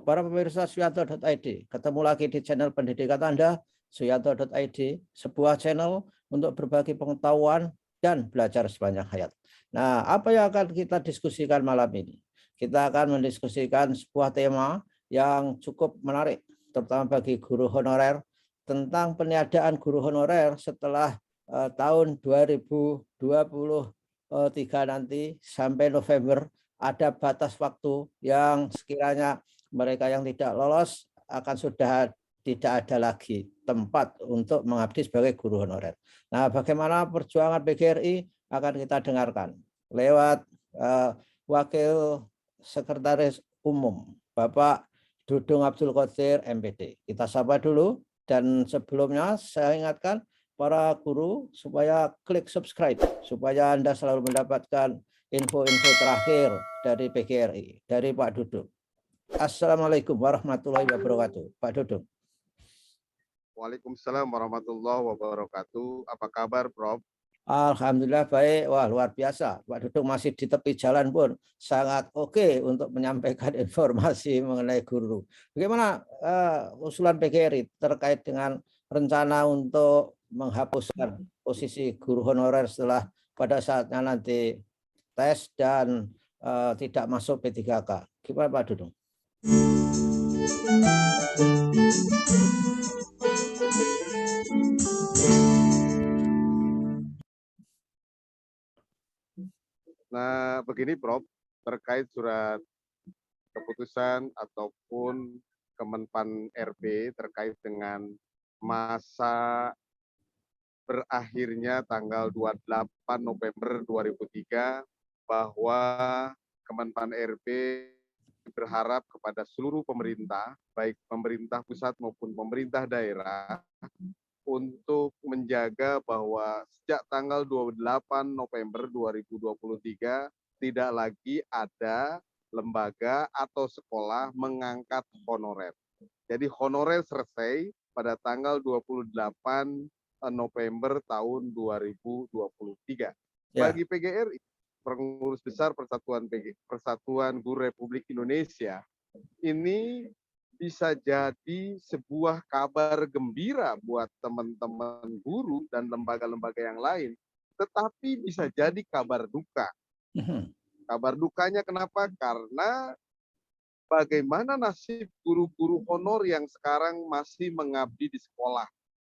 para pemirsa Suyanto.id, ketemu lagi di channel pendidikan Anda, Suyanto.id, sebuah channel untuk berbagi pengetahuan dan belajar sepanjang hayat. Nah, apa yang akan kita diskusikan malam ini? Kita akan mendiskusikan sebuah tema yang cukup menarik, terutama bagi guru honorer, tentang peniadaan guru honorer setelah tahun 2023 nanti sampai November. Ada batas waktu yang sekiranya mereka yang tidak lolos akan sudah tidak ada lagi tempat untuk mengabdi sebagai guru honorer. Nah, bagaimana perjuangan PGRI akan kita dengarkan lewat Wakil Sekretaris Umum Bapak Dudung Abdul Qadir MPD. Kita sapa dulu, dan sebelumnya saya ingatkan para guru supaya klik subscribe supaya Anda selalu mendapatkan info-info terakhir dari PGRI, dari Pak Dudung. Assalamualaikum warahmatullahi wabarakatuh. Pak Dudung. Waalaikumsalam warahmatullahi wabarakatuh. Apa kabar, Prof? Alhamdulillah baik. Wah, luar biasa. Pak Dudung masih di tepi jalan pun sangat oke untuk menyampaikan informasi mengenai guru. Bagaimana usulan PGRI terkait dengan rencana untuk menghapuskan posisi guru honorer setelah pada saatnya nanti tes dan tidak masuk P3K. Gimana Pak Dudung? Nah, begini Prof, terkait surat keputusan ataupun Kemenpan RB terkait dengan masa berakhirnya tanggal 28 November 2003, bahwa Kemenpan RB berharap kepada seluruh pemerintah, baik pemerintah pusat maupun pemerintah daerah, untuk menjaga bahwa sejak tanggal 28 November 2023 tidak lagi ada lembaga atau sekolah mengangkat honorer. Jadi honorer selesai pada tanggal 28 November tahun 2023. Ya. Bagi PGRI, Pengurus Besar Persatuan Guru Republik Indonesia, ini bisa jadi sebuah kabar gembira buat teman-teman guru dan lembaga-lembaga yang lain, tetapi bisa jadi kabar duka. Kabar dukanya kenapa? Karena bagaimana nasib guru-guru honor yang sekarang masih mengabdi di sekolah,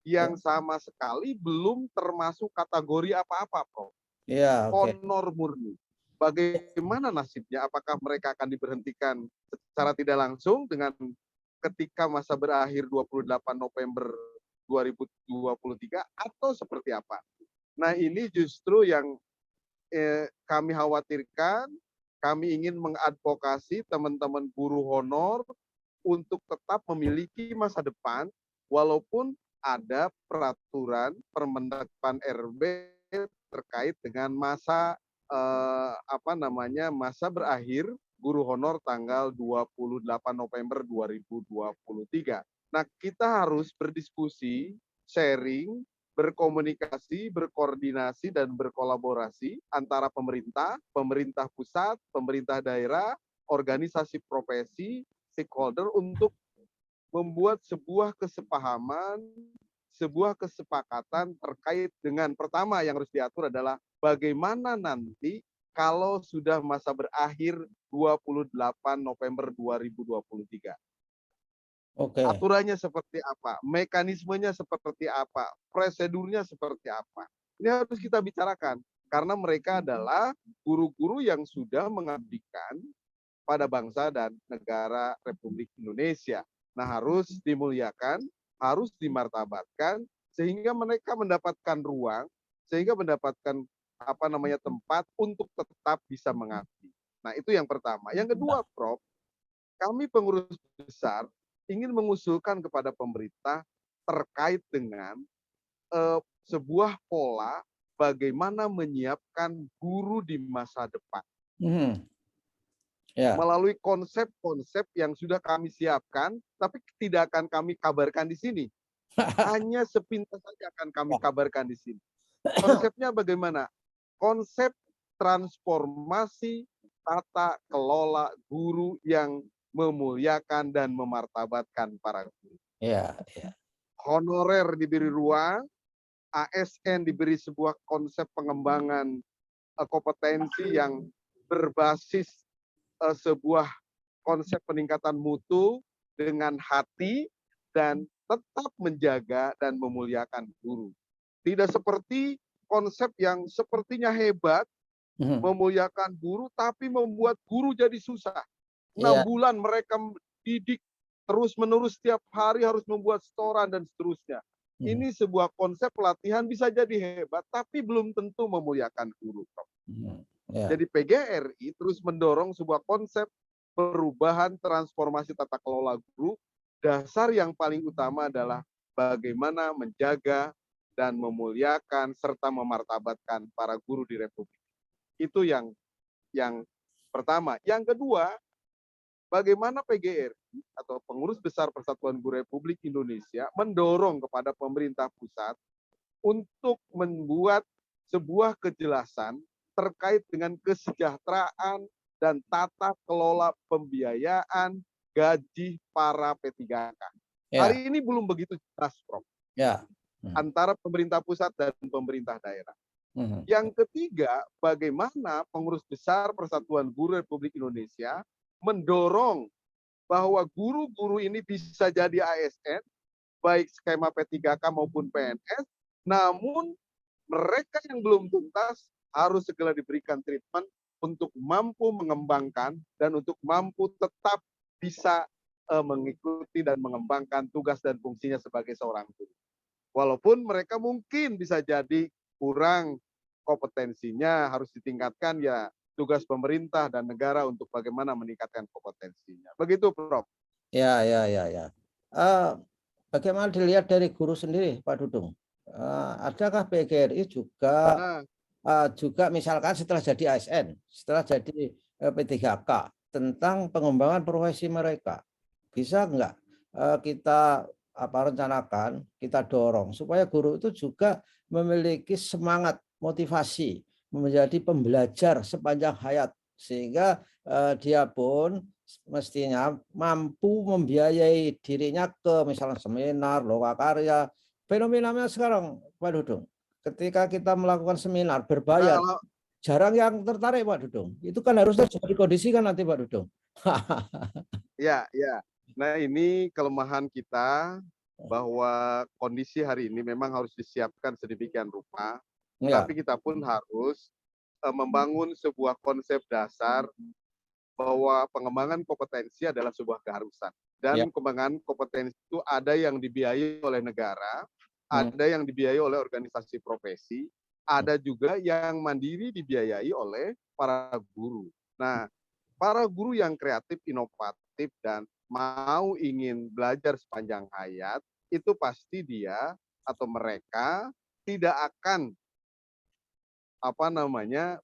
yang sama sekali belum termasuk kategori apa-apa, Prof. Ya, honor murni. Bagaimana nasibnya? Apakah mereka akan diberhentikan secara tidak langsung dengan ketika masa berakhir 28 November 2023 atau seperti apa? Nah, ini justru yang kami khawatirkan. Kami ingin mengadvokasi teman-teman guru honor untuk tetap memiliki masa depan walaupun ada peraturan Permendak-Pan RB terkait dengan masa masa berakhir guru honor tanggal 28 November 2023. Nah, kita harus berdiskusi, sharing, berkomunikasi, berkoordinasi, dan berkolaborasi antara pemerintah, pemerintah pusat, pemerintah daerah, organisasi profesi, stakeholder untuk membuat sebuah kesepahaman, sebuah kesepakatan terkait dengan pertama yang harus diatur adalah bagaimana nanti kalau sudah masa berakhir 28 November 2023. Aturannya seperti apa, mekanismenya seperti apa, prosedurnya seperti apa. Ini harus kita bicarakan, karena mereka adalah guru-guru yang sudah mengabdikan pada bangsa dan negara Republik Indonesia. Nah, harus dimuliakan, harus dimartabatkan, sehingga mereka mendapatkan ruang, sehingga mendapatkan tempat untuk tetap bisa mengabdi. Nah, itu yang pertama. Yang kedua, Prof, kami pengurus besar ingin mengusulkan kepada pemerintah terkait dengan sebuah pola bagaimana menyiapkan guru di masa depan. Melalui konsep-konsep yang sudah kami siapkan, tapi tidak akan kami kabarkan di sini. Hanya sepintas saja akan kami kabarkan di sini. Konsepnya bagaimana? Konsep transformasi tata kelola guru yang memuliakan dan memartabatkan para guru. Ya, ya. Honorer diberi ruang, ASN diberi sebuah konsep pengembangan kompetensi yang berbasis sebuah konsep peningkatan mutu dengan hati dan tetap menjaga dan memuliakan guru. Tidak seperti konsep yang sepertinya hebat, memuliakan guru, tapi membuat guru jadi susah. 6 Ya. bulan mereka didik terus-menerus setiap hari harus membuat setoran dan seterusnya. Ini sebuah konsep pelatihan bisa jadi hebat, tapi belum tentu memuliakan guru. Ya. Jadi PGRI terus mendorong sebuah konsep perubahan transformasi tata kelola guru. Dasar yang paling utama adalah bagaimana menjaga dan memuliakan serta memartabatkan para guru di Republik. Itu yang pertama. Yang kedua, bagaimana PGRI atau Pengurus Besar Persatuan Guru Republik Indonesia mendorong kepada pemerintah pusat untuk membuat sebuah kejelasan terkait dengan kesejahteraan dan tata kelola pembiayaan gaji para P3K. Ya. Hari ini belum begitu jelas, Prof. Ya. Antara pemerintah pusat dan pemerintah daerah. Yang ketiga, bagaimana Pengurus Besar Persatuan Guru Republik Indonesia mendorong bahwa guru-guru ini bisa jadi ASN, baik skema P3K maupun PNS, namun mereka yang belum tuntas harus segera diberikan treatment untuk mampu mengembangkan dan untuk mampu tetap bisa mengikuti dan mengembangkan tugas dan fungsinya sebagai seorang guru. Walaupun mereka mungkin bisa jadi kurang kompetensinya, harus ditingkatkan, ya tugas pemerintah dan negara untuk bagaimana meningkatkan kompetensinya. Begitu, Prof. Ya. Bagaimana dilihat dari guru sendiri, Pak Dudung? Adakah PGRI juga misalkan setelah jadi ASN, setelah jadi P3K, tentang pengembangan profesi mereka, bisa enggak kita rencanakan, kita dorong supaya guru itu juga memiliki semangat, motivasi menjadi pembelajar sepanjang hayat, sehingga dia pun mestinya mampu membiayai dirinya ke misalnya seminar, lokakarya. Fenomenanya sekarang, Pak Dudung, ketika kita melakukan seminar berbayar, jarang yang tertarik, Pak Dudung. Itu kan harusnya jadi kondisikan nanti, Pak Dudung. Ya. Nah, ini kelemahan kita, bahwa kondisi hari ini memang harus disiapkan sedemikian rupa, Ya. tapi kita pun harus membangun sebuah konsep dasar bahwa pengembangan kompetensi adalah sebuah keharusan. Dan pengembangan kompetensi itu ada yang dibiayai oleh negara, ada yang dibiayai oleh organisasi profesi, ada juga yang mandiri dibiayai oleh para guru. Nah, para guru yang kreatif, inovatif, dan mau ingin belajar sepanjang hayat, itu pasti dia atau mereka tidak akan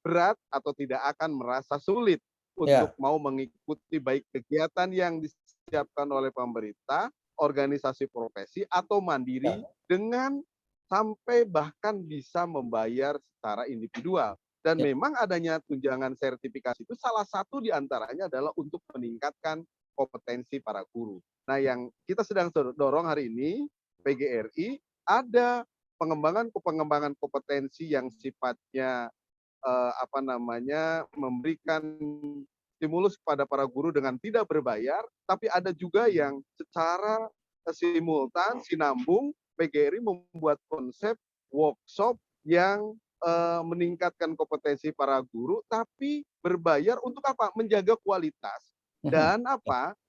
berat atau tidak akan merasa sulit untuk mau mengikuti baik kegiatan yang disiapkan oleh pemerintah, organisasi profesi, atau mandiri dengan sampai bahkan bisa membayar secara individual. Dan memang adanya tunjangan sertifikasi itu salah satu diantaranya adalah untuk meningkatkan kompetensi para guru. Nah, yang kita sedang dorong hari ini, PGRI, ada pengembangan kompetensi yang sifatnya memberikan stimulus kepada para guru dengan tidak berbayar, tapi ada juga yang secara simultan, sinambung, PGRI membuat konsep workshop yang meningkatkan kompetensi para guru, tapi berbayar untuk apa? Menjaga kualitas dan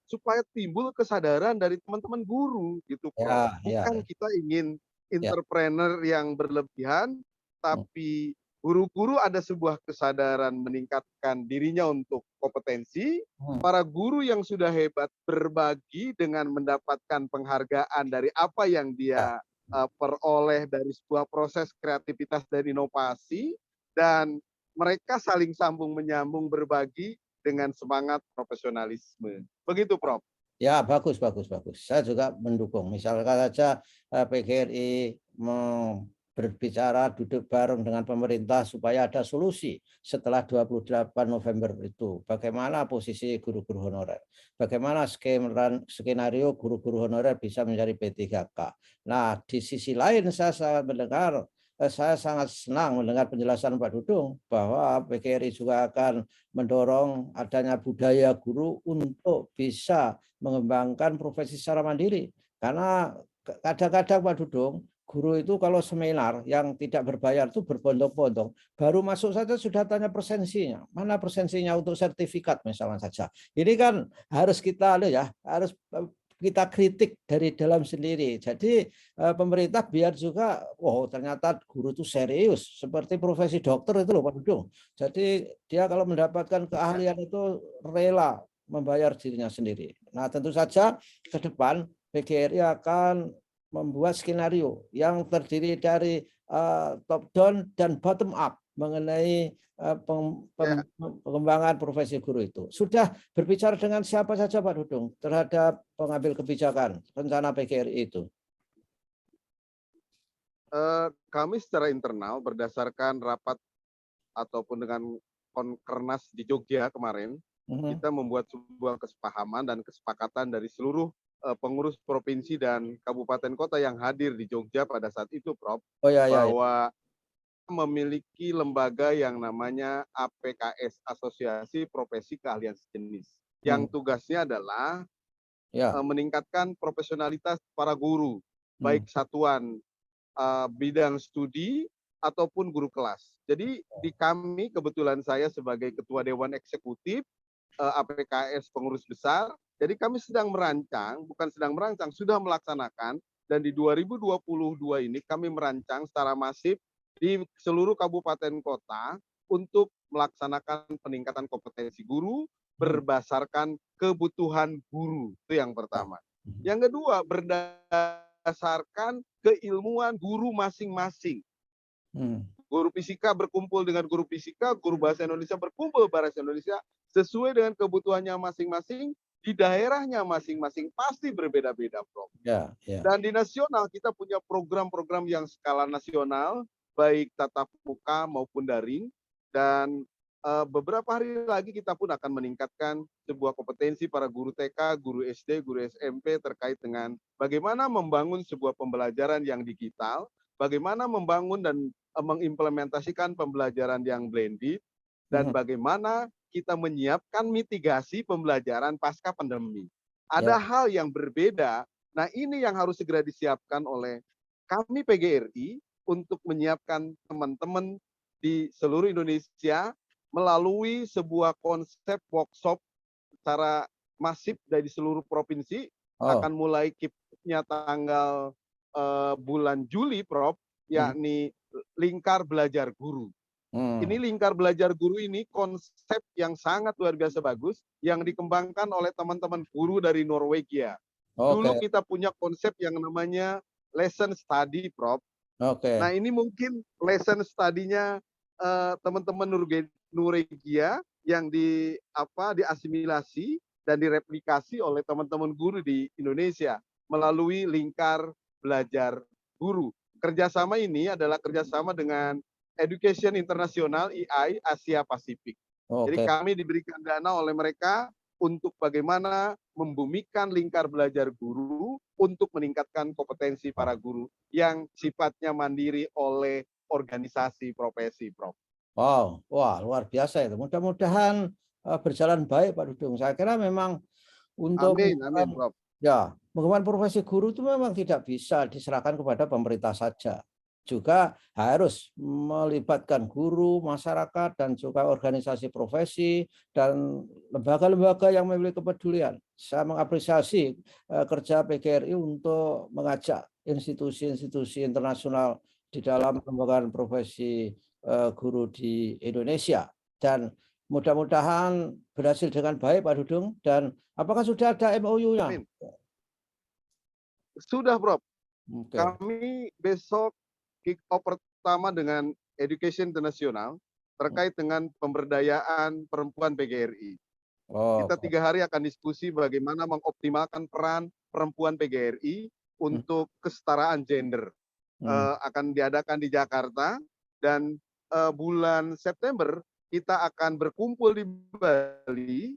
supaya timbul kesadaran dari teman-teman guru, gitu, Prof. Bukan kita ingin entrepreneur yang berlebihan, tapi guru-guru ada sebuah kesadaran meningkatkan dirinya untuk kompetensi. Para guru yang sudah hebat berbagi dengan mendapatkan penghargaan dari apa yang dia peroleh dari sebuah proses kreativitas dan inovasi, dan mereka saling sambung menyambung berbagi dengan semangat profesionalisme. Begitu, Prof. Ya, bagus. Saya juga mendukung. Misalkan saja PGRI berbicara, duduk bareng dengan pemerintah supaya ada solusi setelah 28 November itu. Bagaimana posisi guru-guru honorer? Bagaimana skenario guru-guru honorer bisa menjadi P3K? Nah, di sisi lain saya sangat senang mendengar penjelasan Pak Dudung bahwa PGRI juga akan mendorong adanya budaya guru untuk bisa mengembangkan profesi secara mandiri. Karena kadang-kadang Pak Dudung, guru itu kalau seminar yang tidak berbayar itu berbondong-bondong, baru masuk saja sudah tanya persensinya. Mana persensinya untuk sertifikat misalnya saja. Ini kan harus harus kita kritik dari dalam sendiri. Jadi pemerintah biar juga, oh ternyata guru itu serius, seperti profesi dokter itu loh Pak Dudung. Jadi dia kalau mendapatkan keahlian itu rela membayar dirinya sendiri. Nah tentu saja ke depan PGRI akan membuat skenario yang terdiri dari top down dan bottom up mengenai Ya, pengembangan profesi guru itu. Sudah berbicara dengan siapa saja Pak Dudung terhadap pengambil kebijakan rencana PGRI itu? kami secara internal berdasarkan rapat ataupun dengan Konkernas di Jogja kemarin, kita membuat sebuah kesepahaman dan kesepakatan dari seluruh pengurus provinsi dan kabupaten kota yang hadir di Jogja pada saat itu, Prof, Oh ya, ya, ya. bahwa memiliki lembaga yang namanya APKS, Asosiasi Profesi Keahlian Sejenis, yang tugasnya adalah Ya. meningkatkan profesionalitas para guru, Hmm. baik satuan bidang studi ataupun guru kelas. Jadi di kami, kebetulan saya sebagai Ketua Dewan Eksekutif APKS Pengurus Besar, jadi kami sedang merancang, bukan sedang merancang, sudah melaksanakan, dan di 2022 ini kami merancang secara masif di seluruh kabupaten kota untuk melaksanakan peningkatan kompetensi guru berdasarkan kebutuhan guru. Itu yang pertama. Yang kedua, berdasarkan keilmuan guru masing-masing. Guru fisika berkumpul dengan guru fisika, guru bahasa Indonesia berkumpul bahasa Indonesia, sesuai dengan kebutuhannya masing-masing, di daerahnya masing-masing pasti berbeda-beda, Prof. Ya, ya. Dan di nasional kita punya program-program yang skala nasional, baik tatap muka maupun daring, dan beberapa hari lagi kita pun akan meningkatkan sebuah kompetensi para guru TK, guru SD, guru SMP terkait dengan bagaimana membangun sebuah pembelajaran yang digital, bagaimana membangun dan mengimplementasikan pembelajaran yang blended, dan bagaimana kita menyiapkan mitigasi pembelajaran pasca pandemi. Ada hal yang berbeda. Nah, ini yang harus segera disiapkan oleh kami PGRI untuk menyiapkan teman-teman di seluruh Indonesia melalui sebuah konsep workshop secara masif dari seluruh provinsi. Akan mulai kick-nya tanggal bulan Juli, Prof, yakni Lingkar Belajar Guru. Ini Lingkar Belajar Guru ini konsep yang sangat luar biasa bagus yang dikembangkan oleh teman-teman guru dari Norwegia. Dulu kita punya konsep yang namanya lesson study, Prof. Nah, ini mungkin lesson study-nya teman-teman Norwegia yang diasimilasi dan direplikasi oleh teman-teman guru di Indonesia melalui Lingkar Belajar Guru. Kerjasama ini adalah kerjasama dengan Education International EI Asia Pasifik. Jadi kami diberikan dana oleh mereka untuk bagaimana membumikan Lingkar Belajar Guru untuk meningkatkan kompetensi para guru yang sifatnya mandiri oleh organisasi profesi, Prof. Wow, wah luar biasa itu. Mudah-mudahan berjalan baik Pak Dudung. Saya kira memang untuk amin, Prof. Ya, pengembangan profesi guru itu memang tidak bisa diserahkan kepada pemerintah saja. Juga harus melibatkan guru, masyarakat, dan juga organisasi profesi, dan lembaga-lembaga yang memiliki kepedulian. Saya mengapresiasi kerja PGRI untuk mengajak institusi-institusi internasional di dalam pengembangan profesi guru di Indonesia. Dan mudah-mudahan berhasil dengan baik Pak Dudung. Dan apakah sudah ada MOU-nya? Sudah, Prof. Kami besok kick off pertama dengan Education Internasional terkait dengan pemberdayaan perempuan PGRI. Kita 3 hari akan diskusi bagaimana mengoptimalkan peran perempuan PGRI untuk kesetaraan gender. akan diadakan di Jakarta, dan bulan September kita akan berkumpul di Bali,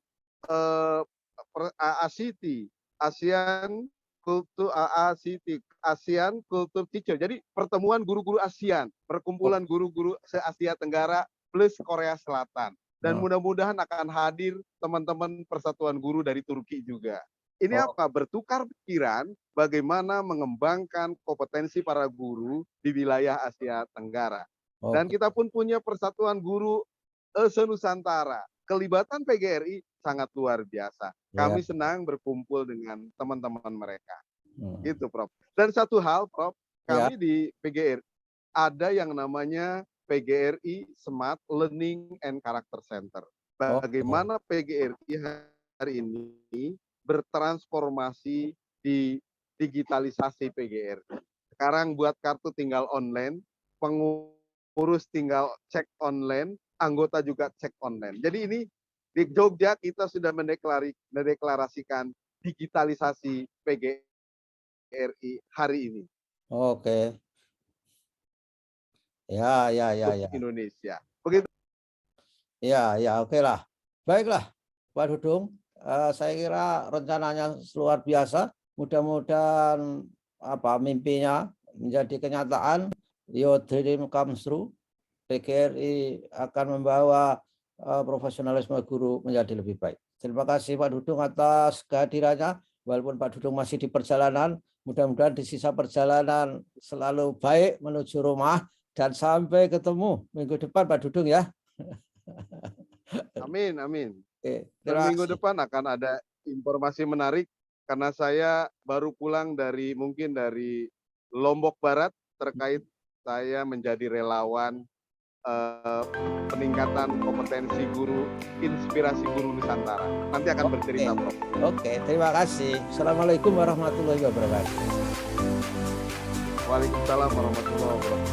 ACT, ASEAN Culture Teacher. Jadi pertemuan guru-guru ASEAN, perkumpulan guru-guru se-Asia Tenggara plus Korea Selatan. Dan mudah-mudahan akan hadir teman-teman Persatuan Guru dari Turki juga. Ini apa? Bertukar pikiran bagaimana mengembangkan kompetensi para guru di wilayah Asia Tenggara. Dan kita pun punya Persatuan Guru se-Nusantara. Kelibatan PGRI sangat luar biasa. Kami senang berkumpul dengan teman-teman mereka. Gitu, Prof. Dan satu hal, Prof, kami di PGRI ada yang namanya PGRI Smart Learning and Character Center. Bagaimana PGRI hari ini bertransformasi di digitalisasi PGRI. Sekarang buat kartu tinggal online, pengurus tinggal cek online, anggota juga cek online. Jadi ini di Jogja kita sudah mendeklarasikan digitalisasi PGRI hari ini. Oke. Ya. Indonesia. Begitu. Ya, oke lah. Baiklah, Pak Dudung. Saya kira rencananya luar biasa. Mudah-mudahan mimpinya menjadi kenyataan. Your dream comes true. PGRI akan membawa profesionalisme guru menjadi lebih baik. Terima kasih Pak Dudung atas kehadirannya. Walaupun Pak Dudung masih di perjalanan, mudah-mudahan di sisa perjalanan selalu baik menuju rumah, dan sampai ketemu minggu depan Pak Dudung ya. Amin. Oke, dan minggu depan akan ada informasi menarik karena saya baru pulang mungkin dari Lombok Barat terkait saya menjadi relawan peningkatan kompetensi guru, inspirasi guru Nusantara. Nanti akan bercerita, Prof. Oke, terima kasih. Assalamualaikum warahmatullahi wabarakatuh. Waalaikumsalam warahmatullahi wabarakatuh.